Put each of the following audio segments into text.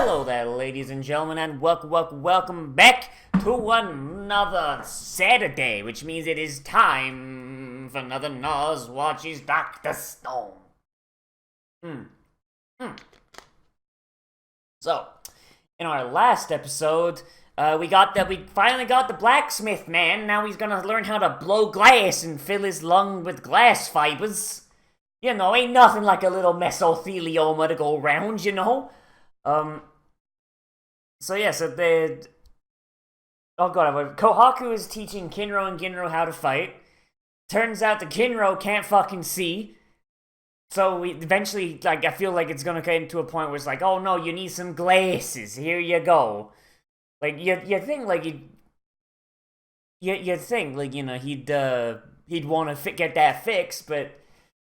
Hello there, ladies and gentlemen, and welcome back to another Saturday, which means it is time for another Nozz watches Dr. Stone. So, in our last episode, we finally got the blacksmith man. Now he's gonna learn how to blow glass and fill his lung with glass fibers. You know, ain't nothing like a little mesothelioma to go around, you know? So oh god, Kohaku is teaching Kinro and Ginro how to fight. Turns out the Kinro can't fucking see. So eventually, I feel like it's gonna get into a point where it's like, oh no, you need some glasses, here you go. Like, you think, you know, he'd want to get that fixed, but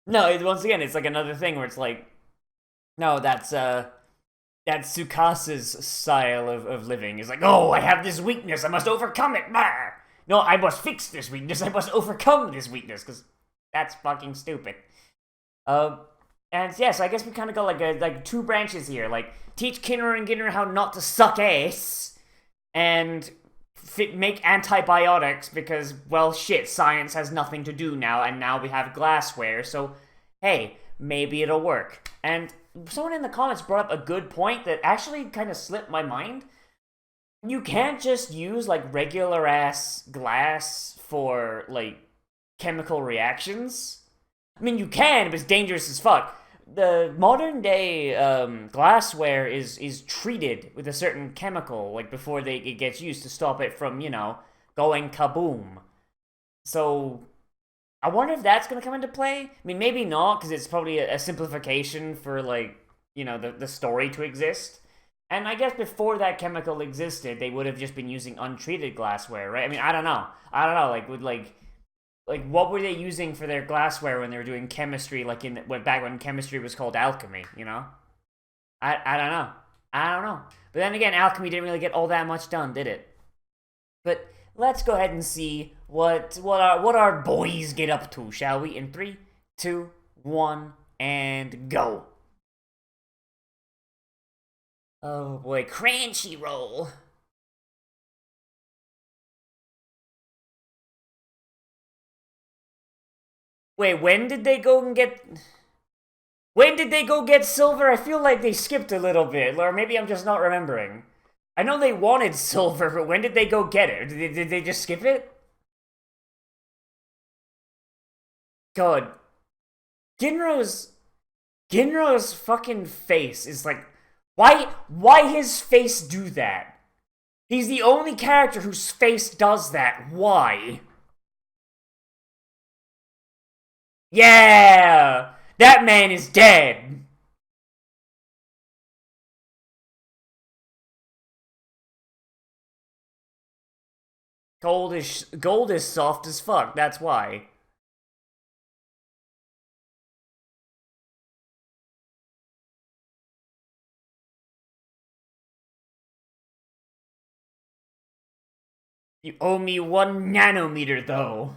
no, once again, it's like another thing where it's like, no, that's Tsukasa's style of living. It's like, oh, I have this weakness, I must overcome it. Bah! No, I must fix this weakness, I must overcome this weakness, because that's fucking stupid. And yes, I guess we kind of got like two branches here. Like, teach Kinro and Ginro how not to suck ass, and make antibiotics because, well, shit, science has nothing to do now, and now we have glassware, so, hey, maybe it'll work. And someone in the comments brought up a good point that actually kind of slipped my mind. You can't just use, like, regular-ass glass for, like, chemical reactions. I mean, you can, but it's dangerous as fuck. The modern-day glassware is treated with a certain chemical, like, before it gets used to stop it from, you know, going kaboom. So, I wonder if that's going to come into play. I mean, maybe not, because it's probably a simplification for, like, you know, the story to exist. And I guess before that chemical existed, they would have just been using untreated glassware, right? I mean, I don't know, like, what were they using for their glassware when they were doing chemistry, like, back when chemistry was called alchemy, you know? I don't know. I don't know. But then again, alchemy didn't really get all that much done, did it? But let's go ahead and see what our boys get up to, shall we? In 3, 2, 1, and go. Oh boy, Crunchyroll. Wait, when did they go get silver? I feel like they skipped a little bit, or maybe I'm just not remembering. I know they wanted silver, but when did they go get it? Did they just skip it? God. Ginro's fucking face is like, why his face do that? He's the only character whose face does that. Why? Yeah! That man is dead! Gold is soft as fuck, that's why. You owe me 1 nanometer, though.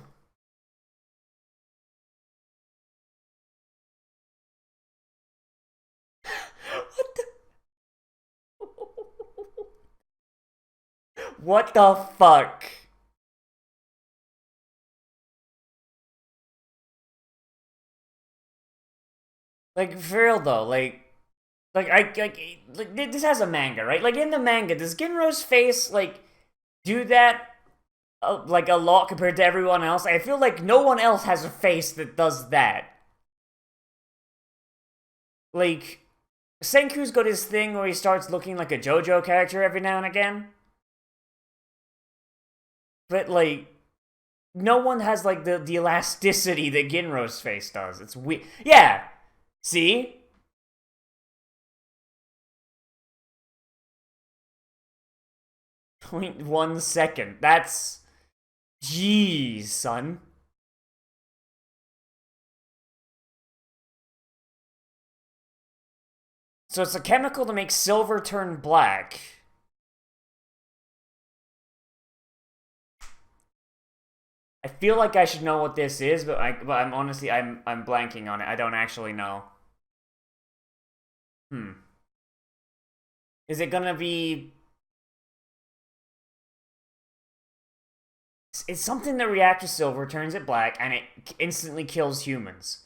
What the... What the fuck? Like, for real though, this has a manga, right? Like, in the manga, does Ginro's face, like, do that, like, a lot compared to everyone else? I feel like no one else has a face that does that. Like, Senku's got his thing where he starts looking like a JoJo character every now and again. But, like, no one has, like, the elasticity that Ginro's face does. It's weird. Yeah! See? 0.1 second. That's... Jeez, son. So it's a chemical to make silver turn black. I feel like I should know what this is, but I'm honestly I'm blanking on it. I don't actually know. Is it gonna be... It's something that reacts to silver, turns it black, and it instantly kills humans.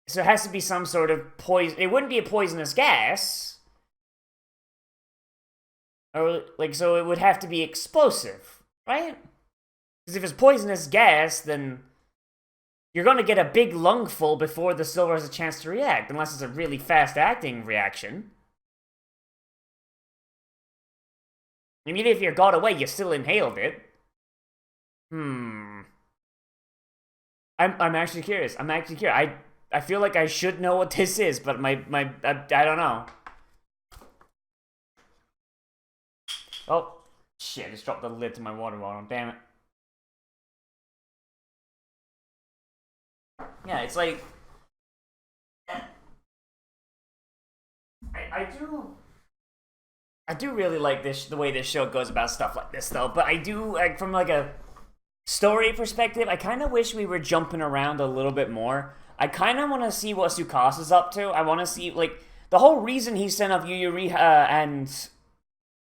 So it has to be some sort of poison. It wouldn't be a poisonous gas. Or, like, so it would have to be explosive, right? Because if it's poisonous gas, then you're gonna get a big lungful before the silver has a chance to react, unless it's a really fast-acting reaction. I mean, if you got away, you still inhaled it. I'm actually curious. I feel like I should know what this is, but I don't know. Oh, shit, I just dropped the lid to my water bottle. Damn it. Yeah, it's like... I do really like the way this show goes about stuff like this, though. But I do, like, from like a story perspective, I kind of wish we were jumping around a little bit more. I kind of want to see what Tsukasa's up to. I want to see, like, the whole reason he sent off Yuyuriha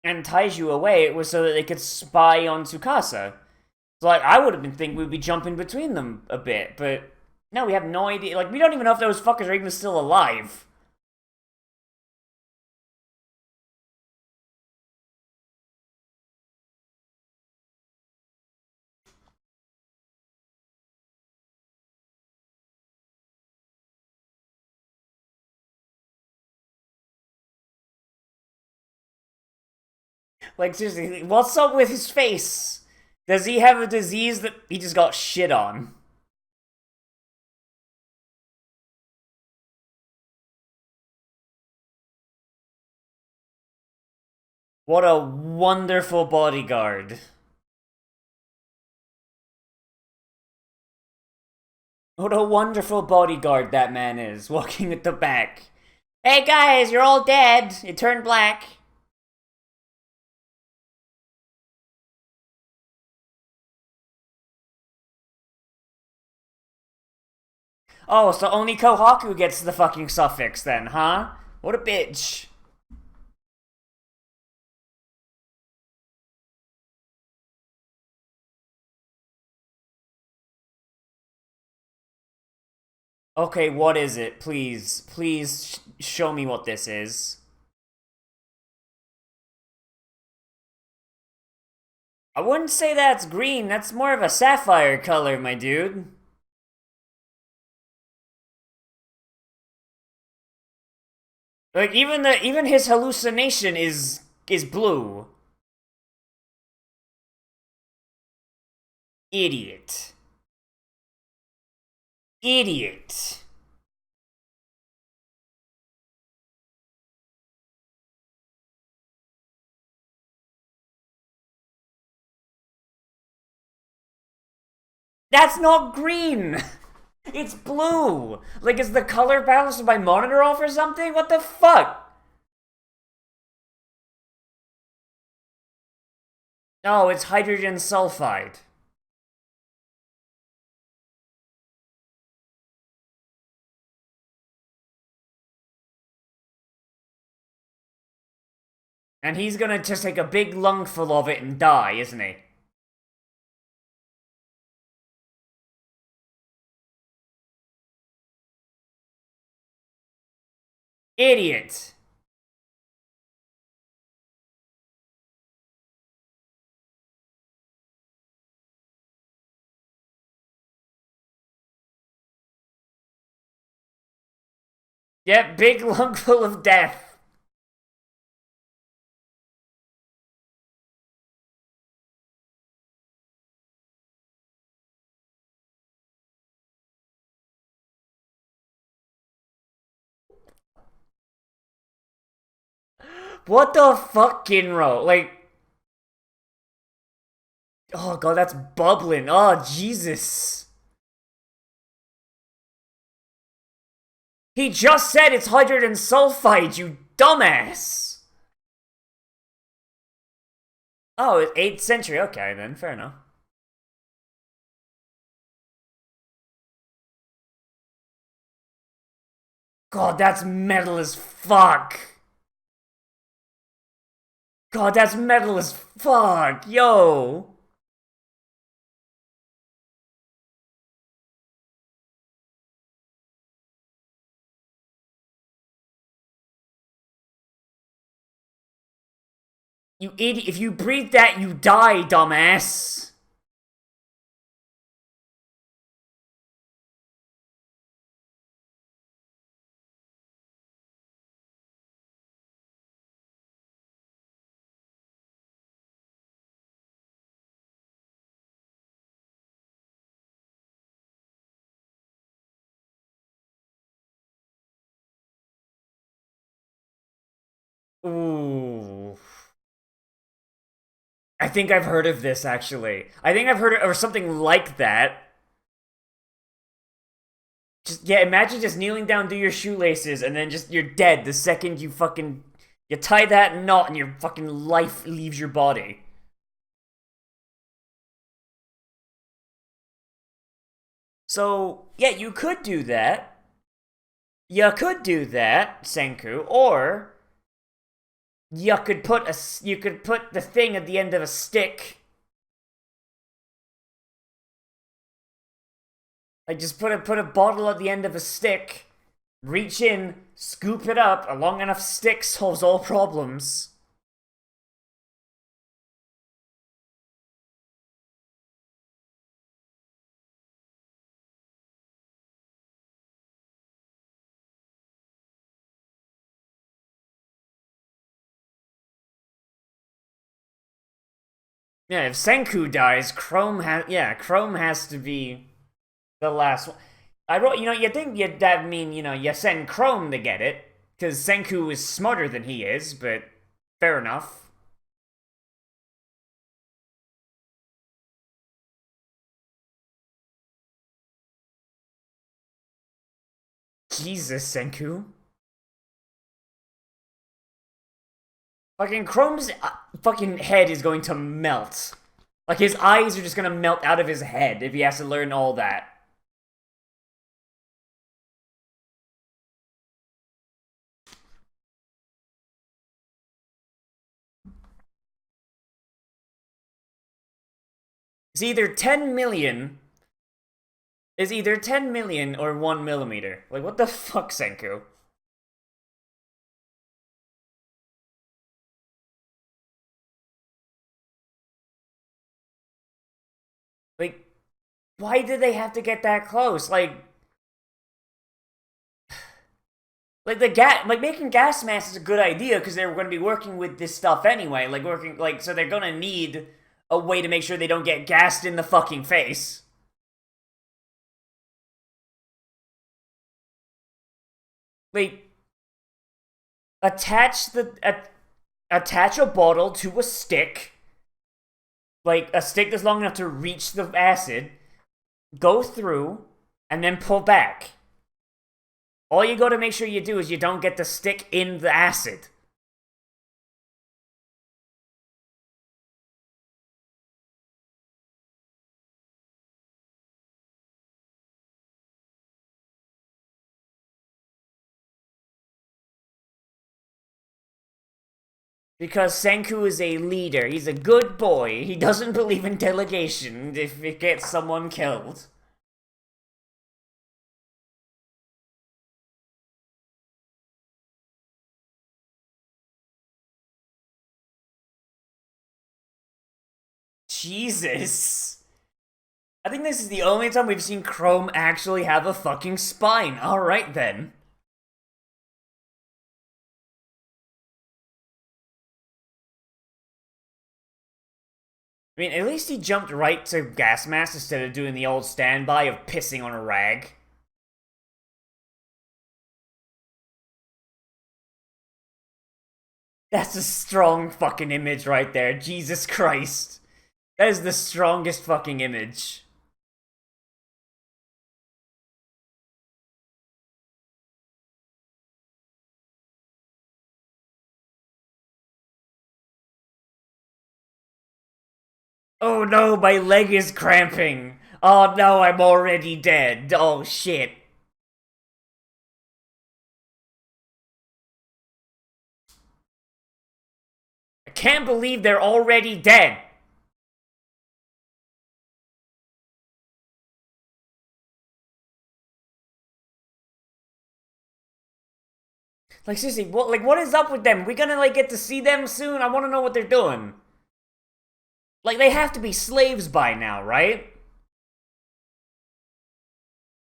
and Taiju away was so that they could spy on Tsukasa. So, like, I would have been thinking we'd be jumping between them a bit, but no, we have no idea. Like, we don't even know if those fuckers are even still alive. Like, seriously, what's up with his face? Does he have a disease that he just got shit on? What a wonderful bodyguard. What a wonderful bodyguard that man is, walking at the back. Hey guys, you're all dead. It turned black. Oh, so only Kohaku gets the fucking suffix then, huh? What a bitch. Okay, what is it? Please, please show me what this is. I wouldn't say that's green, that's more of a sapphire color, my dude. Like, even his hallucination is blue. Idiot. Idiot. That's not green! It's blue! Like, is the color balance of my monitor off or something? What the fuck? No, it's hydrogen sulfide. And he's gonna just take a big lungful of it and die, isn't he? Idiot! Yep, big lungful of death. What the fucking row? Like, oh god, that's bubbling. Oh, Jesus. He just said it's hydrogen sulfide, you dumbass! Oh, 8th century, okay then, fair enough. God, that's metal as fuck! God, that's metal as fuck, yo. You idiot! If you breathe that, you die, dumbass. Ooh. I think I've heard of this, actually. I think I've heard it, or something like that. Just, yeah, imagine just kneeling down, do your shoelaces, and then just, you're dead the second you fucking, you tie that knot and your fucking life leaves your body. So, yeah, you could do that. You could do that, Senku, or you could put the thing at the end of a stick. Like just put a bottle at the end of a stick, reach in, scoop it up, a long enough stick solves all problems. Yeah, if Senku dies, Chrome has to be the last one. I wrote, you think that mean, you send Chrome to get it, because Senku is smarter than he is, but fair enough. Jesus, Senku. Fucking Chrome's fucking head is going to melt. Like, his eyes are just gonna melt out of his head if he has to learn all that. It's either 10 million. Is either 10 million or 1 millimeter. Like, what the fuck, Senku? Like, why did they have to get that close? Making gas masks is a good idea because they're going to be working with this stuff anyway. So they're going to need a way to make sure they don't get gassed in the fucking face. Like, attach the attach a bottle to a stick, like a stick that's long enough to reach the acid, go through, and then pull back. All you gotta make sure you do is you don't get the stick in the acid. Because Senku is a leader. He's a good boy. He doesn't believe in delegation if it gets someone killed. Jesus. I think this is the only time we've seen Chrome actually have a fucking spine. Alright then. I mean, at least he jumped right to gas mask instead of doing the old standby of pissing on a rag. That's a strong fucking image right there. Jesus Christ. That is the strongest fucking image. Oh no, my leg is cramping. Oh no, I'm already dead. Oh shit. I can't believe they're already dead. Like, seriously, what is up with them? We gonna, like, get to see them soon? I wanna know what they're doing. Like, they have to be slaves by now, right?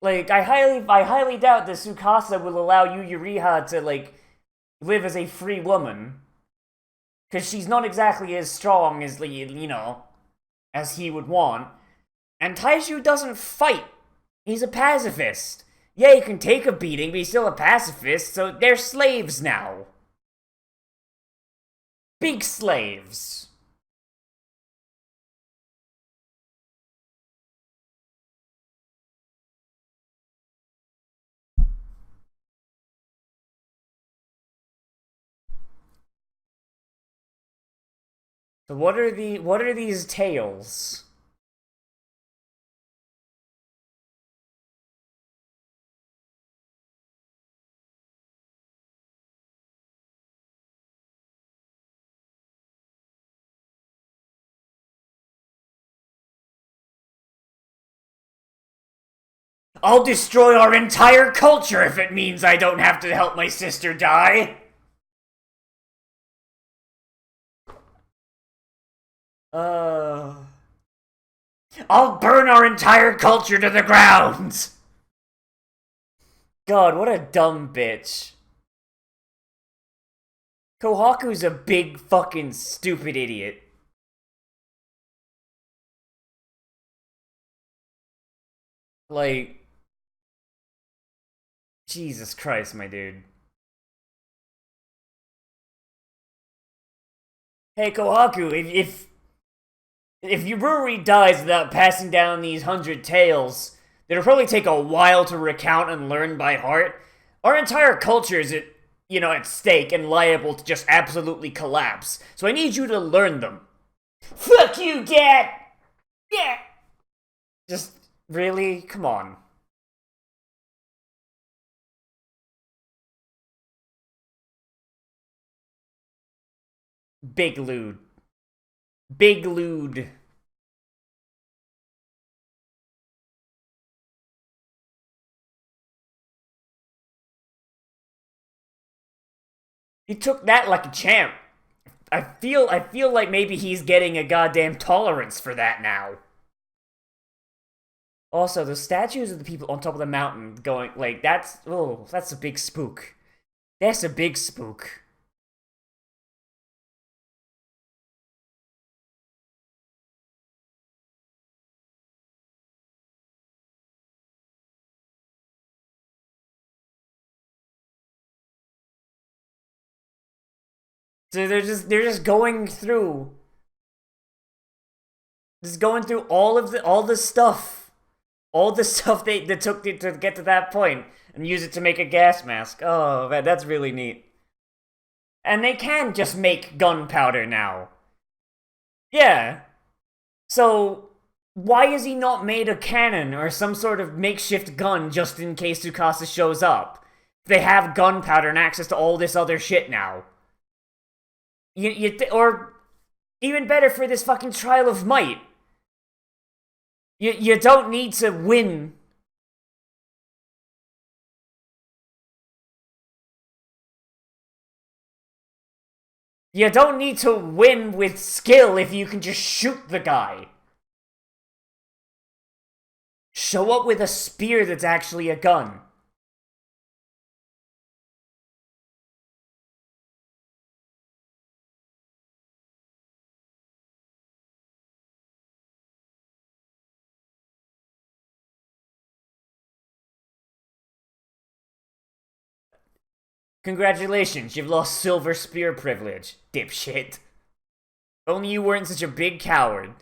Like, I highly doubt that Tsukasa will allow Yuriha to, like, live as a free woman. Because she's not exactly as strong as, you know, as he would want. And Taishu doesn't fight. He's a pacifist. Yeah, he can take a beating, but he's still a pacifist, so they're slaves now. Big slaves. So what are these tales? I'll destroy our entire culture if it means I don't have to help my sister die. Uh... I'll burn our entire culture to the ground! God, what a dumb bitch. Kohaku's a big fucking stupid idiot. Like... Jesus Christ, my dude. Hey, Kohaku, if Yururi dies without passing down these 100 tales, that'll probably take a while to recount and learn by heart. Our entire culture is at, you know, at stake and liable to just absolutely collapse. So I need you to learn them. Fuck you, Dad! Yeah! Just, really? Come on. Big lewd. Big lewd. He took that like a champ. I feel like maybe he's getting a goddamn tolerance for that now. Also, the statues of the people on top of the mountain going, like, that's a big spook. That's a big spook. So they're just going through, all the stuff. All the stuff they took to get to that point and use it to make a gas mask. Oh, man, that's really neat. And they can just make gunpowder now. Yeah. So, why has he not made a cannon or some sort of makeshift gun just in case Tsukasa shows up? They have gunpowder and access to all this other shit now. Or even better for this fucking trial of might. You don't need to win. You don't need to win with skill if you can just shoot the guy. Show up with a spear that's actually a gun. Congratulations, you've lost silver spear privilege, dipshit. Only you weren't such a big coward.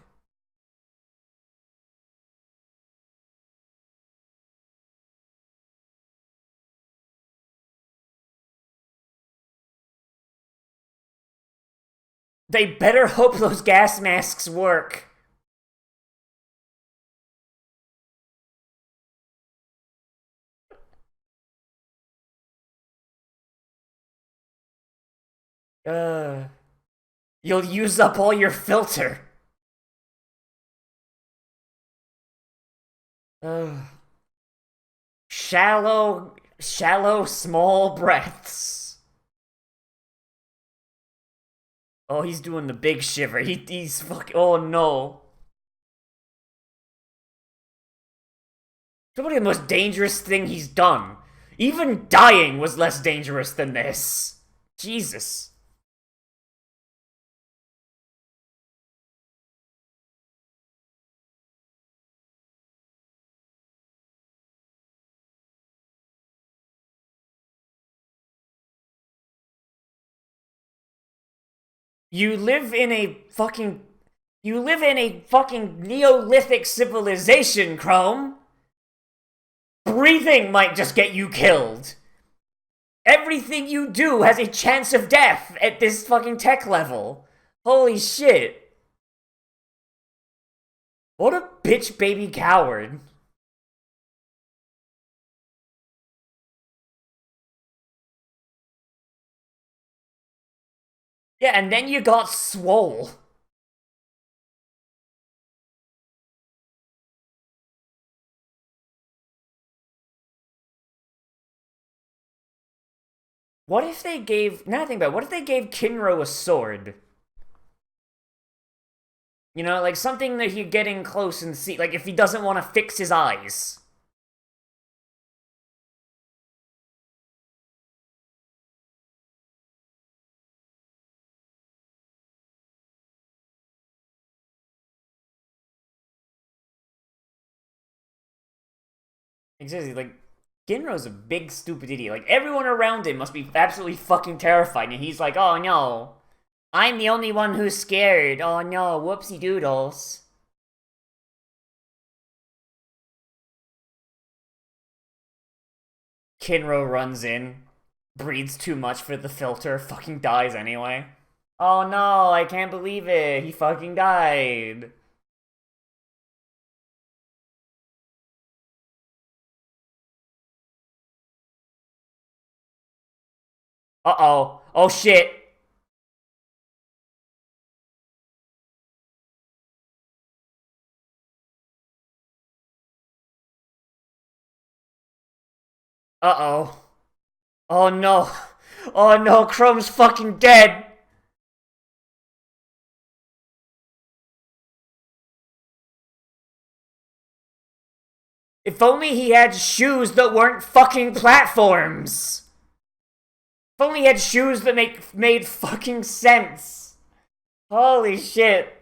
They better hope those gas masks work. Uh... You'll use up all your filter. Shallow, small breaths. Oh, he's doing the big shiver. He's fucking. Oh no. Probably the most dangerous thing he's done. Even dying was less dangerous than this. Jesus. You live in a fucking. You live in a fucking Neolithic civilization, Chrome. Breathing might just get you killed. Everything you do has a chance of death at this fucking tech level. Holy shit. What a bitch baby coward. Yeah, and then you got swole. What if they gave... Now I think about it, what if they gave Kinro a sword? You know, like something that he'd get in close and see, like if he doesn't want to fix his eyes. Exactly, like, Ginro's a big stupid idiot. Like, everyone around him must be absolutely fucking terrified, and he's like, oh no. I'm the only one who's scared. Oh no, whoopsie doodles. Kinro runs in, breathes too much for the filter, fucking dies anyway. Oh no, I can't believe it. He fucking died. Uh-oh. Oh shit. Uh-oh. Oh no. Oh no, Chrome's fucking dead. If only he had shoes that weren't fucking platforms. If only he had shoes that made fucking sense. Holy shit.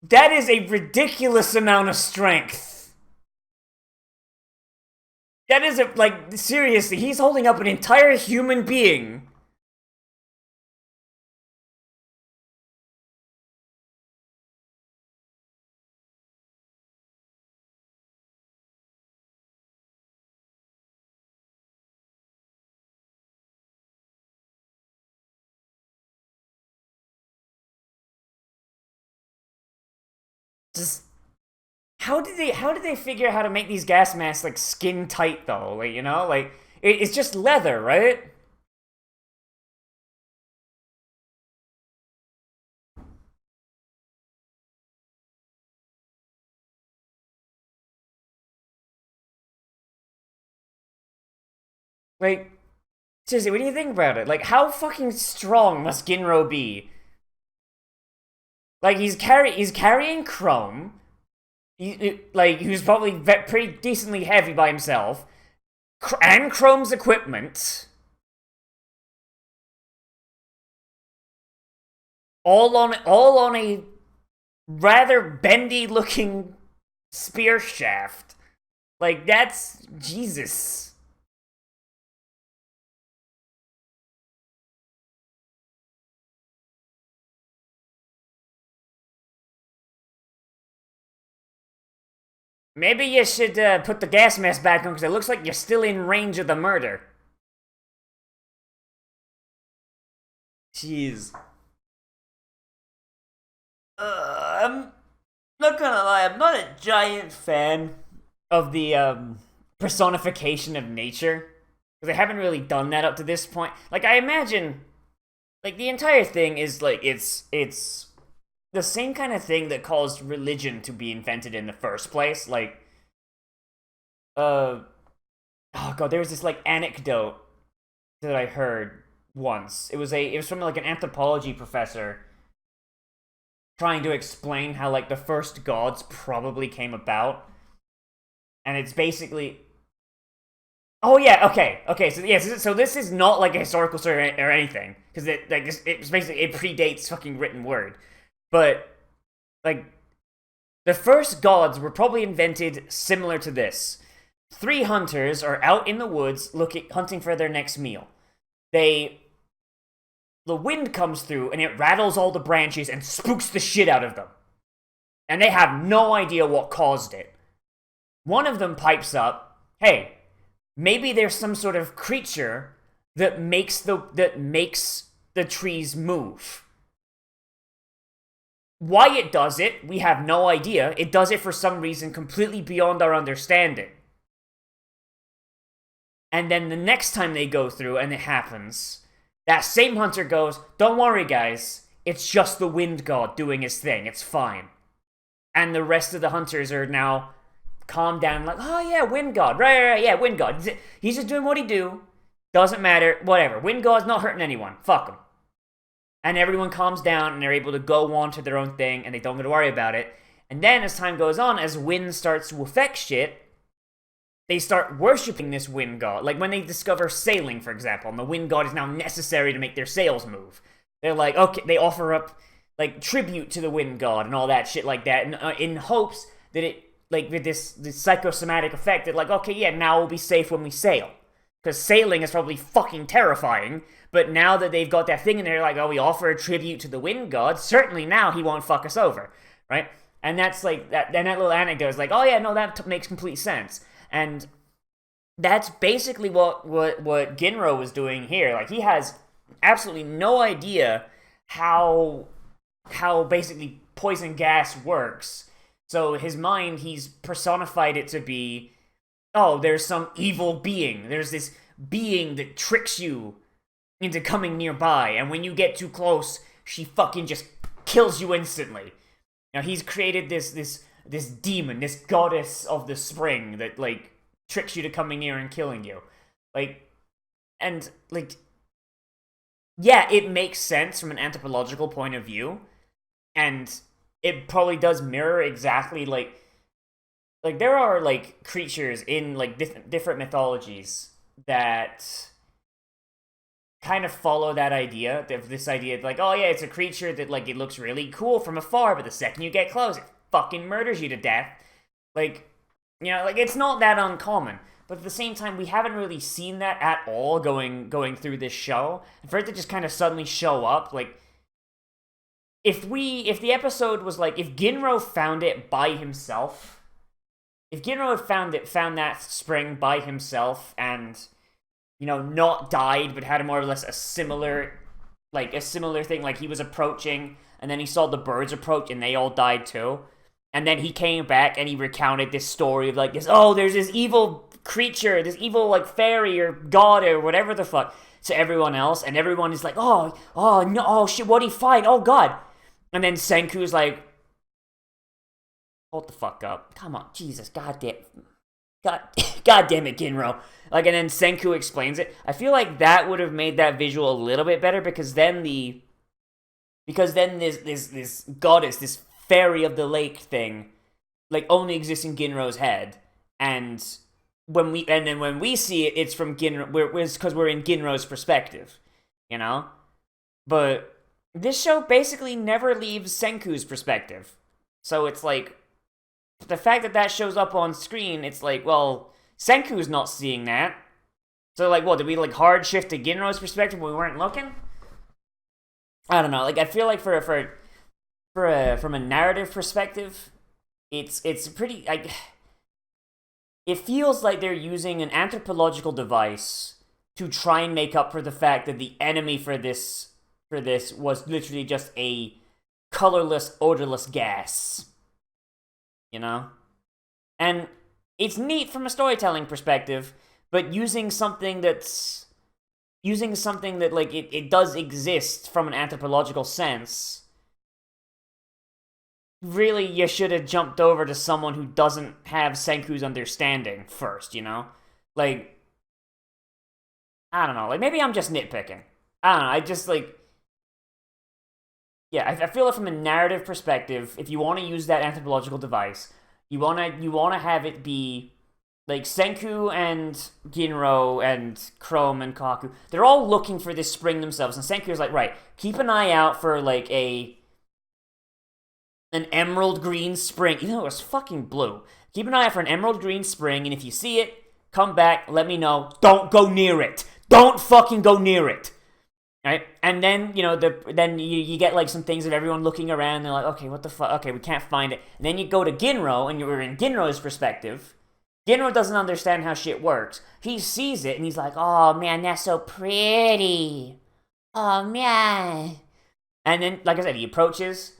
That is a ridiculous amount of strength. That is a, like, seriously, he's holding up an entire human being. Just how did they figure out how to make these gas masks like skin tight though? Like, you know, like it's just leather, right? Like, seriously, what do you think about it? Like, how fucking strong must Ginro be? Like, he's carrying Chrome. Who's probably pretty decently heavy by himself, and Chrome's equipment, all on a rather bendy looking spear shaft. Like, that's Jesus. Maybe you should put the gas mask back on because it looks like you're still in range of the murder. Jeez. I'm not gonna lie, I'm not a giant fan of the personification of nature. Because they haven't really done that up to this point. Like, I imagine, like, the entire thing is, like, it's the same kind of thing that caused religion to be invented in the first place. Like, oh god, there was this, like, anecdote that I heard once. It was from, like, an anthropology professor trying to explain how, like, the first gods probably came about. And it's basically... Oh yeah, okay. So yeah, so this is not like a historical story or anything, because it's basically, it predates fucking written word. But like, the first gods were probably invented similar to this. 3 hunters are out in the woods hunting for their next meal. The wind comes through and it rattles all the branches and spooks the shit out of them. And they have no idea what caused it. One of them pipes up, "Hey, maybe there's some sort of creature that makes the trees move. Why it does it, we have no idea. It does it for some reason completely beyond our understanding." And then the next time they go through and it happens, that same hunter goes, "Don't worry, guys. It's just the wind god doing his thing. It's fine." And the rest of the hunters are now calm down, like, "Oh yeah, wind god, right, yeah, wind god. He's just doing what he do. Doesn't matter, whatever. Wind god's not hurting anyone. Fuck him." And everyone calms down and they're able to go on to their own thing and they don't have to worry about it. And then as time goes on, as wind starts to affect shit, they start worshipping this wind god. Like when they discover sailing, for example, and the wind god is now necessary to make their sails move. They're like, okay, they offer up like tribute to the wind god and all that shit like that, and in hopes that it, like, with this psychosomatic effect that, like, okay, yeah, now we'll be safe when we sail. Because sailing is probably fucking terrifying, but now that they've got that thing in there, like, oh, we offer a tribute to the wind god, certainly now he won't fuck us over, right? And that's like, that little anecdote is like, oh yeah, no, that makes complete sense. And that's basically what Ginro was doing here. Like, he has absolutely no idea how basically poison gas works. So his mind, he's personified it to be, oh, there's some evil being. There's this being that tricks you into coming nearby, and when you get too close, she fucking just kills you instantly. Now, he's created this demon, this goddess of the spring that, like, tricks you to coming near and killing you. Like, and, like, yeah, it makes sense from an anthropological point of view, and it probably does mirror exactly, like, there are, like, creatures in, like, different mythologies that kind of follow that idea, this idea, like, oh yeah, it's a creature that, like, it looks really cool from afar, but the second you get close, it fucking murders you to death. Like, you know, like, it's not that uncommon, but at the same time, we haven't really seen that at all going through this show. And for it to just kind of suddenly show up, like, if the episode was like, if Ginro found it by himself, if Ginro had found that spring by himself and, you know, not died, but had more or less a similar thing, like he was approaching, and then he saw the birds approach, and they all died too, and then he came back and he recounted this story of, like, this, oh, there's this evil creature, this evil, like, fairy or god or whatever the fuck, to everyone else, and everyone is like, oh no, oh shit, what'd he find? Oh god. And then Senku's like, hold the fuck up. Come on, Jesus, God damn it, Ginro. Like, and then Senku explains it. I feel like that would have made that visual a little bit better, because then this goddess, this fairy of the lake thing, like, only exists in Ginro's head. And when we see it, it's from Ginro, because we're in Ginro's perspective, you know? But this show basically never leaves Senku's perspective. So it's like, the fact that shows up on screen, it's like, well, Senku's not seeing that. So, like, what, did we, like, hard shift to Ginro's perspective when we weren't looking? I don't know. Like, I feel like from a narrative perspective, it's pretty, like, it feels like they're using an anthropological device to try and make up for the fact that the enemy for this was literally just a colorless, odorless gas. You know? And it's neat from a storytelling perspective, but using something that like it does exist from an anthropological sense, really you should have jumped over to someone who doesn't have Senku's understanding first, you know? Like, I don't know, like maybe I'm just nitpicking. I don't know, I just like, yeah, I feel like from a narrative perspective, if you want to use that anthropological device, you wanna have it be like Senku and Ginro and Chrome and Kaku. They're all looking for this spring themselves, and Senku's like, right, keep an eye out for like an emerald green spring. Even though it was fucking blue. Keep an eye out for an emerald green spring, and if you see it, come back, let me know. Don't go near it. Don't fucking go near it. Right? And then, you know, then you get like some things of everyone looking around, they're like, okay, what the fuck? Okay, we can't find it. And then you go to Ginro, and you're in Ginro's perspective. Ginro doesn't understand how shit works. He sees it, and he's like, oh man, that's so pretty. Oh man. And then, like I said, he approaches.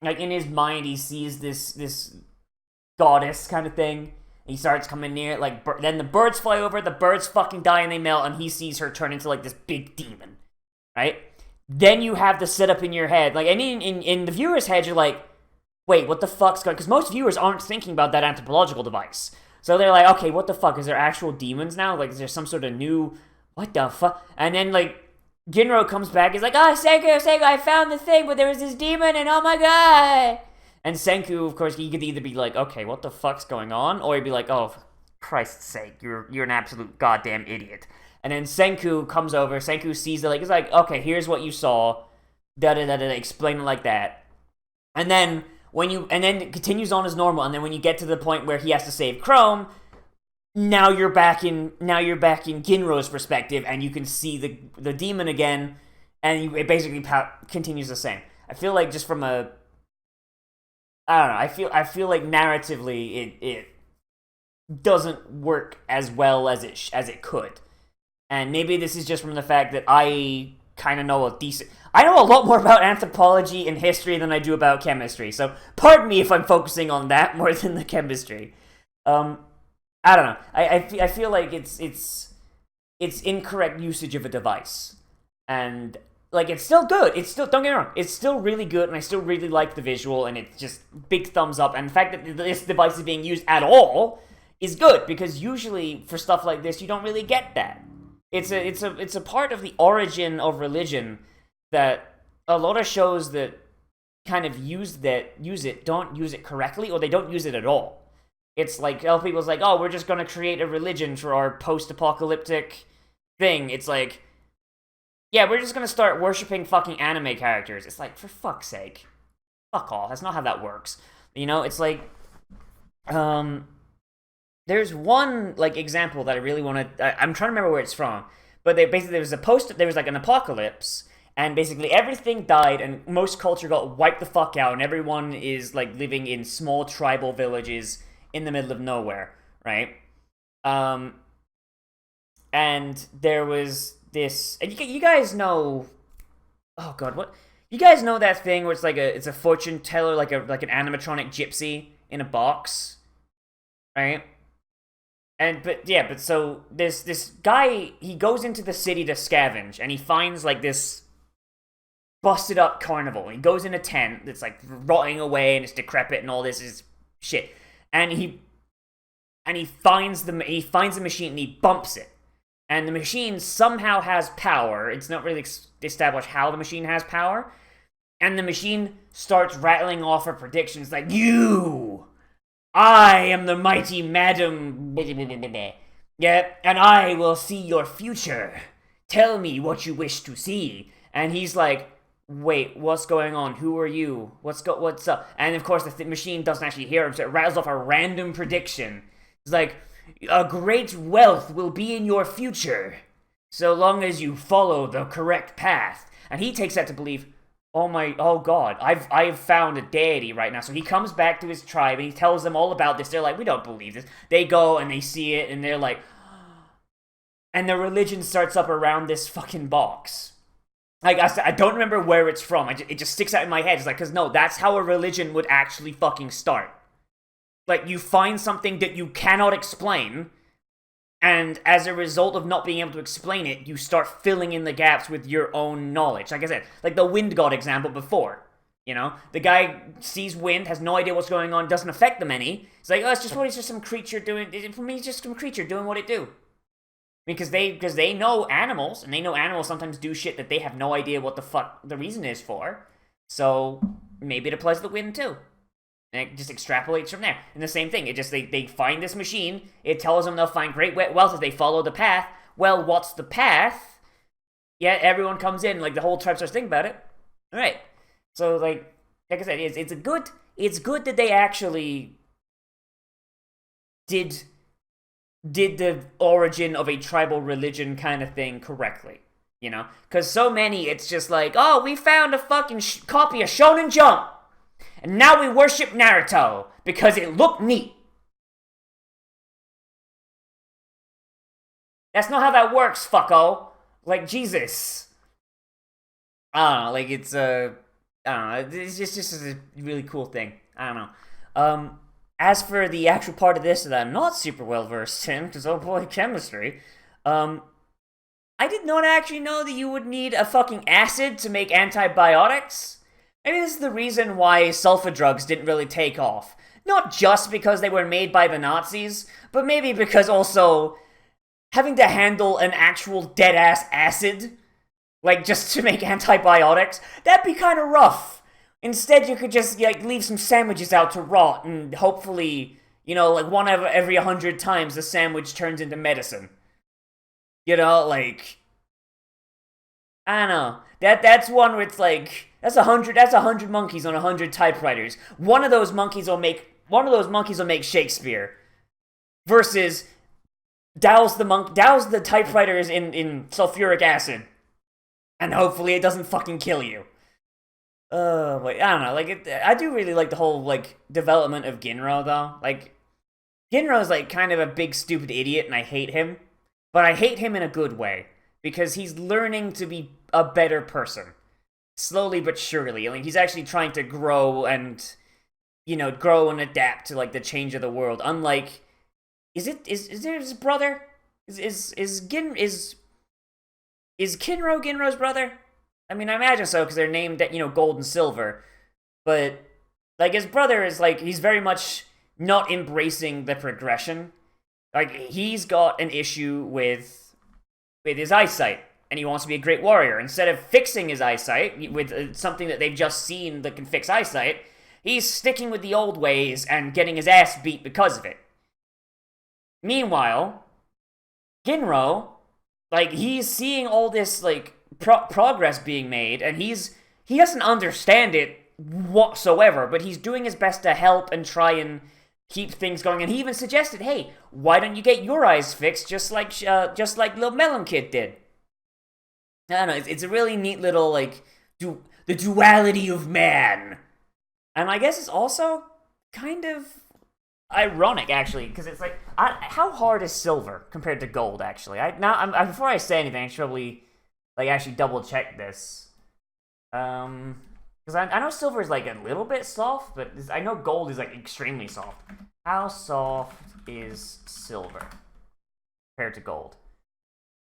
Like, in his mind, he sees this goddess kind of thing. He starts coming near it, like, then the birds fly over, the birds fucking die and they melt, and he sees her turn into, like, this big demon. Right? Then you have the setup in your head. Like, and in the viewer's head, you're like, wait, what the fuck's going on? Because most viewers aren't thinking about that anthropological device. So they're like, okay, what the fuck? Is there actual demons now? Like, is there some sort of new... What the fuck? And then, like, Ginro comes back. He's like, oh, Senku, I found the thing, but there was this demon, and oh my god! And Senku, of course, he could either be like, okay, what the fuck's going on? Or he'd be like, oh, for Christ's sake, you're an absolute goddamn idiot. And then Senku comes over, Senku sees it, like, he's like, okay, here's what you saw, da-da-da-da, explain it like that. And then, it continues on as normal, and then when you get to the point where he has to save Chrome, now you're back in Ginro's perspective, and you can see the demon again, and it basically continues the same. I feel like just from a... I don't know, I feel like narratively it doesn't work as well as it could. And maybe this is just from the fact that I kind of know I know a lot more about anthropology and history than I do about chemistry, so pardon me if I'm focusing on that more than the chemistry. I don't know. I feel like it's incorrect usage of a device. And, like, it's still good. It's still, don't get me wrong, it's still really good, and I still really like the visual, and it's just big thumbs up. And the fact that this device is being used at all is good, because usually for stuff like this, you don't really get that. It's a part of the origin of religion that a lot of shows that kind of use it don't use it correctly, or they don't use it at all. It's like, people's like, oh, we're just gonna create a religion for our post-apocalyptic thing. It's like, yeah, we're just gonna start worshipping fucking anime characters. It's like, for fuck's sake. Fuck off. That's not how that works. You know, it's like, there's one, like, example that I really want to... I'm trying to remember where it's from. But there was, like, an apocalypse, and basically everything died, and most culture got wiped the fuck out, and everyone is, like, living in small tribal villages in the middle of nowhere, right? And there was this... And you guys know... Oh, God, what... You guys know that thing where it's a fortune teller, like an animatronic gypsy in a box? Right? But so this guy, he goes into the city to scavenge, and he finds, like, this busted up carnival. He goes in a tent that's, like, rotting away, and it's decrepit, and all this is shit. And he finds the machine, and he bumps it. And the machine somehow has power. It's not really established how the machine has power. And the machine starts rattling off her predictions, like, I am the mighty Madam... Yeah, and I will see your future. Tell me what you wish to see. And he's like, wait, what's going on? Who are you? What's up? And of course, the machine doesn't actually hear him, so it rattles off a random prediction. It's like, a great wealth will be in your future, so long as you follow the correct path. And he takes that to believe... Oh god, I've found a deity right now. So he comes back to his tribe and he tells them all about this. They're like, we don't believe this. They go and they see it and they're like... And the religion starts up around this fucking box. Like, I don't remember where it's from. It just sticks out in my head. It's like, because no, that's how a religion would actually fucking start. like, you find something that you cannot explain, and as a result of not being able to explain it, you start filling in the gaps with your own knowledge. Like I said, like the wind god example before. You know, the guy sees wind, has no idea what's going on, doesn't affect them any. It's like, oh, it's just some creature doing. For me, it's just some creature doing what it do. Because they know animals, and they know animals sometimes do shit that they have no idea what the fuck the reason is for. So maybe it applies to the wind too. And it just extrapolates from there. And the same thing, it just they find this machine, it tells them they'll find great wealth if they follow the path. Well, what's the path? Yeah, everyone comes in, like the whole tribe starts thinking about it. Alright. So like I said, it's good that they actually did the origin of a tribal religion kind of thing correctly, you know? Because so many, it's just like, oh, we found a fucking copy of Shonen Jump, and now we worship Naruto because it looked neat. That's not how that works, fucko. Like, Jesus. I don't know, like, it's, I don't know, it's just a really cool thing. I don't know. As for the actual part of this that I'm not super well versed in, because oh boy, chemistry, I did not actually know that you would need a fucking acid to make antibiotics. Maybe this is the reason why sulfa drugs didn't really take off. Not just because they were made by the Nazis, but maybe because also having to handle an actual dead-ass acid, like just to make antibiotics, that'd be kind of rough. Instead, you could just, like, leave some sandwiches out to rot, and hopefully, you know, like, one every 100 times the sandwich turns into medicine. You know, like, I don't know. That's one where it's like, that's 100 monkeys on 100 typewriters. One of those monkeys will make Shakespeare. Versus, douse the typewriters in sulfuric acid. And hopefully it doesn't fucking kill you. Wait, I don't know, like, I do really like the whole, like, development of Ginro, though. Like, Ginro's, like, kind of a big stupid idiot, and I hate him. But I hate him in a good way, because he's learning to be a better person. Slowly but surely. Like, he's actually trying to grow and, you know, grow and adapt to, like, the change of the world. Unlike, is there his brother? Is Kinro Ginro's brother? I mean, I imagine so, because they're named, you know, gold and silver. But, like, his brother is, like, he's very much not embracing the progression. Like, he's got an issue with his eyesight, and he wants to be a great warrior. Instead of fixing his eyesight with something that they've just seen that can fix eyesight, he's sticking with the old ways and getting his ass beat because of it. Meanwhile, Ginro, like, he's seeing all this, like, progress being made, and he doesn't understand it whatsoever, but he's doing his best to help and try and keep things going. And he even suggested, hey, why don't you get your eyes fixed just like Lil Melon Kid did? I don't know, it's a really neat little, like, the duality of man. And I guess it's also kind of ironic, actually, because it's like, how hard is silver compared to gold, actually? Before I say anything, I should probably, like, actually double check this. Because I know silver is, like, a little bit soft, but I know gold is, like, extremely soft. How soft is silver compared to gold?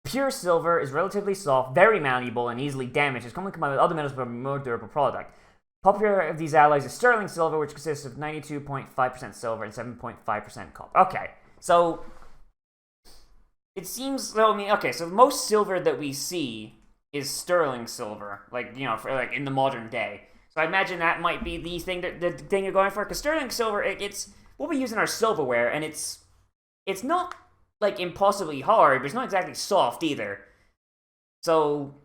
Pure silver is relatively soft, very malleable, and easily damaged. It's commonly combined with other metals for a more durable product. Popular of these alloys is sterling silver, which consists of 92.5% silver and 7.5% copper. Okay, so it seems, well, I mean, okay, so most silver that we see is sterling silver, like, you know, for, like, in the modern day. So I imagine that might be the thing you're going for, because sterling silver, it's what we use in our silverware, and it's not, like, impossibly hard, but it's not exactly soft either. So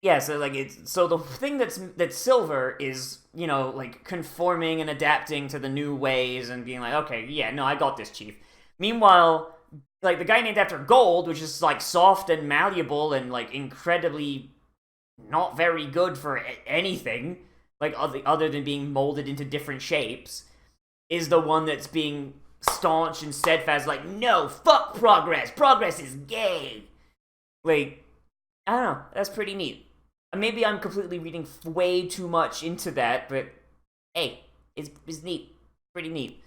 yeah, so, like, so the thing that's silver is, you know, like, conforming and adapting to the new ways and being like, okay, yeah, no, I got this, chief. Meanwhile, like, the guy named after gold, which is, like, soft and malleable and, like, incredibly not very good for anything, like, other than being molded into different shapes, is the one that's being staunch and steadfast, like, no, fuck progress is gay. Like, I don't know, that's pretty neat. Maybe I'm completely reading way too much into that, but hey, it's neat. Pretty neat.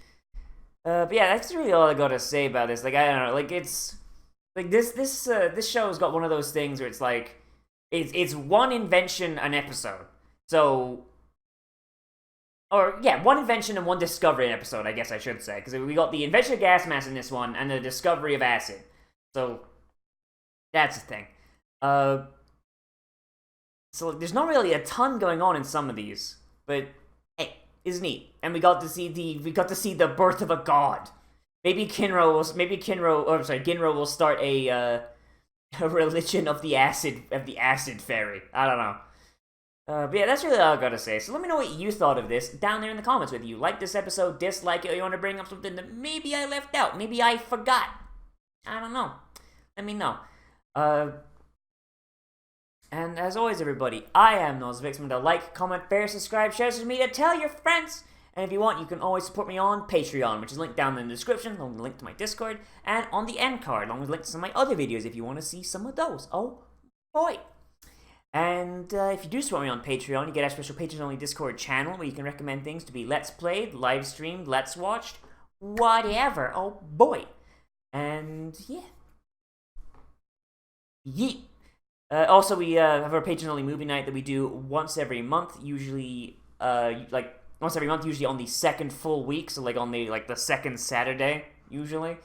But yeah, that's really all I gotta say about this. Like, I don't know, like, it's like this show's got one of those things where it's like it's one invention an episode. So, or yeah, one invention and one discovery an episode, I guess I should say, because we got the invention of gas mask in this one and the discovery of acid. So that's the thing. So there's not really a ton going on in some of these, but hey, it's neat, and we got to see the birth of a god. Maybe Ginro will start a religion of the acid fairy. I don't know. But yeah, that's really all I gotta say. So let me know what you thought of this down there in the comments. Whether you like this episode, dislike it, or you want to bring up something that maybe I left out, maybe I forgot. I don't know. Let me know. And as always, everybody, I am Nozz. Remember to like, comment, share, subscribe, share social media, tell your friends. And if you want, you can always support me on Patreon, which is linked down in the description, along with a link to my Discord, and on the end card, along with links to some of my other videos if you want to see some of those. Oh, boy. And if you do support me on Patreon, you get a special Patreon-only Discord channel where you can recommend things to be Let's Played, live streamed, Let's Watched, whatever. Oh, boy. And, yeah. Yeet. Also, we have our Patreon-only movie night that we do once every month, usually, once every month, usually on the second full week, so, on the second Saturday, usually.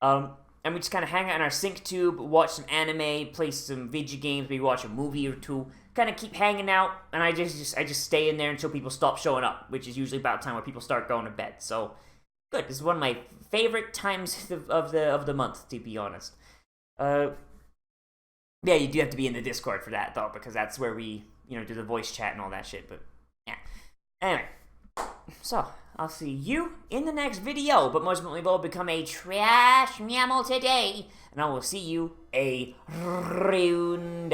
And we just kind of hang out in our sync tube, watch some anime, play some video games, maybe watch a movie or two, kind of keep hanging out, and I just stay in there until people stop showing up, which is usually about the time where people start going to bed, so, good. This is one of my favorite times of the month, to be honest. Yeah, you do have to be in the Discord for that, though, because that's where we, do the voice chat and all that shit, but, yeah. Anyway, so, I'll see you in the next video, but most importantly, will become a trash mammal today, and I will see you a round.